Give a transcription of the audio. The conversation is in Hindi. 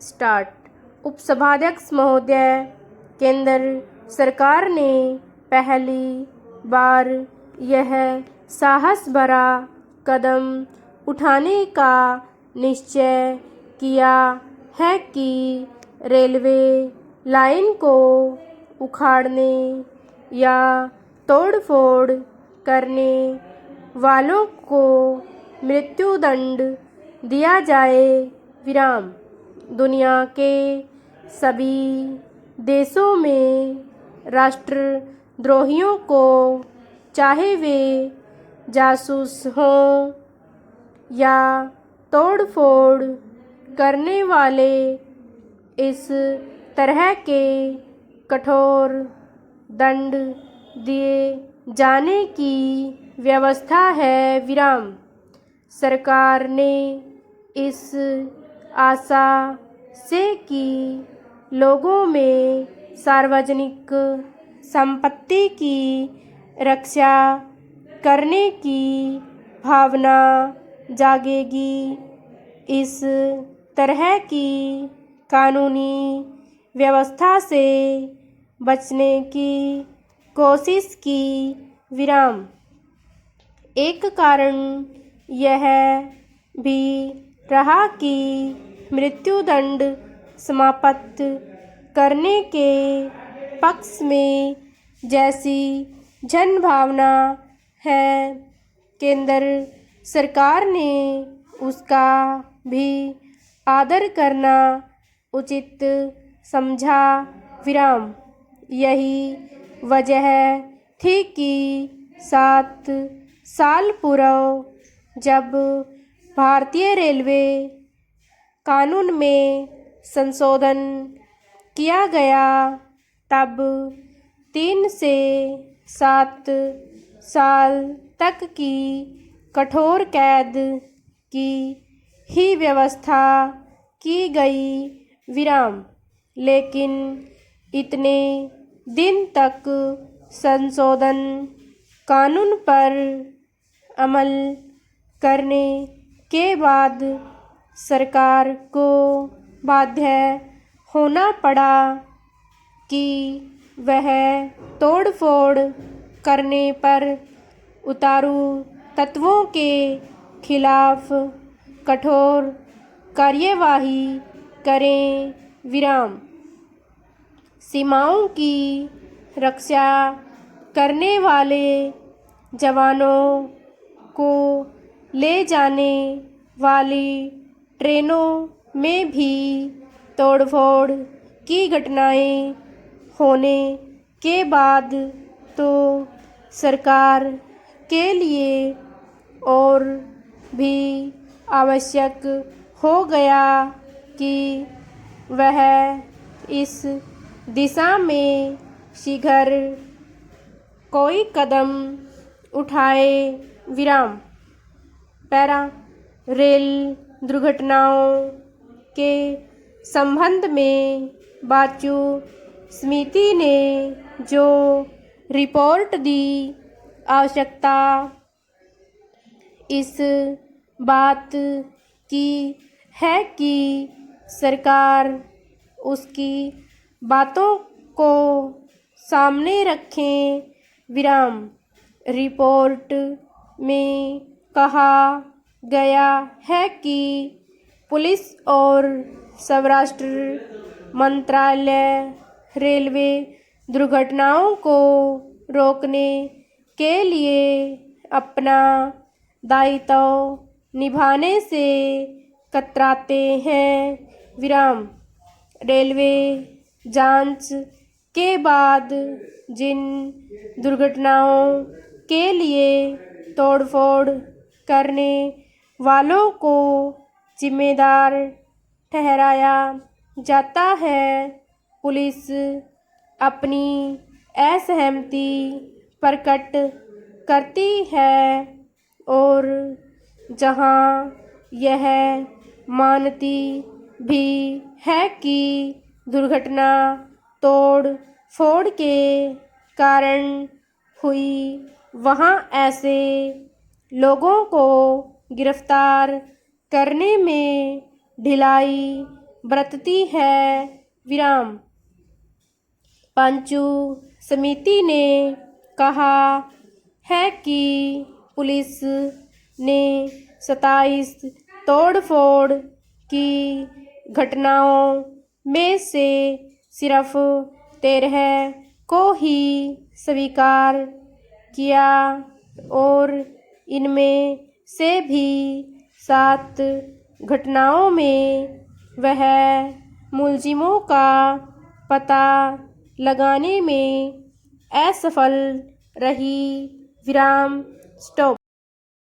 स्टार्ट। उपसभाध्यक्ष महोदय, केंद्र सरकार ने पहली बार यह साहस भरा कदम उठाने का निश्चय किया है कि रेलवे लाइन को उखाड़ने या तोड़फोड़ करने वालों को मृत्युदंड दिया जाए। विराम। दुनिया के सभी देशों में राष्ट्रद्रोहियों को, चाहे वे जासूस हों या तोड़फोड़ करने वाले, इस तरह के कठोर दंड दिए जाने की व्यवस्था है। विराम। सरकार ने इस आशा से कि लोगों में सार्वजनिक संपत्ति की रक्षा करने की भावना जागेगी, इस तरह की कानूनी व्यवस्था से बचने की कोशिश की। विराम। एक कारण यह भी रहा कि मृत्युदंड समाप्त करने के पक्ष में जैसी जनभावना है, केंद्र सरकार ने उसका भी आदर करना उचित समझा। विराम। यही वजह थी कि 7 साल पूर्व जब भारतीय रेलवे कानून में संशोधन किया गया, तब 3 से 7 साल तक की कठोर कैद की ही व्यवस्था की गई। विराम। लेकिन इतने दिन तक संशोधन कानून पर अमल करने के बाद सरकार को बाध्य होना पड़ा कि वह तोड़फोड़ करने पर उतारू तत्वों के खिलाफ कठोर कार्यवाही करें। विराम। सीमाओं की रक्षा करने वाले जवानों को ले जाने वाली ट्रेनों में भी तोड़फोड़ की घटनाएं होने के बाद तो सरकार के लिए और भी आवश्यक हो गया कि वह इस दिशा में शीघ्र कोई कदम उठाए। विराम। पैरा। रेल दुर्घटनाओं के संबंध में बाचू समिति ने जो रिपोर्ट दी, आवश्यकता इस बात की है कि सरकार उसकी बातों को सामने रखें। विराम। रिपोर्ट में कहा गया है कि पुलिस और स्वराष्ट्र मंत्रालय रेलवे दुर्घटनाओं को रोकने के लिए अपना दायित्व निभाने से कतराते हैं। विराम। रेलवे जांच के बाद जिन दुर्घटनाओं के लिए तोड़फोड़ करने वालों को जिम्मेदार ठहराया जाता है, पुलिस अपनी असहमति प्रकट करती है और जहां यह मानती भी है कि दुर्घटना तोड़ फोड़ के कारण हुई, वहां ऐसे लोगों को गिरफ्तार करने में ढिलाई बरतती है विराम। पंचू समिति ने कहा है कि पुलिस ने 27 तोड़फोड़ की घटनाओं में से सिर्फ 13 को ही स्वीकार किया और इनमें से भी 7 घटनाओं में वह मुलजिमों का पता लगाने में असफल रही। विराम। स्टॉप।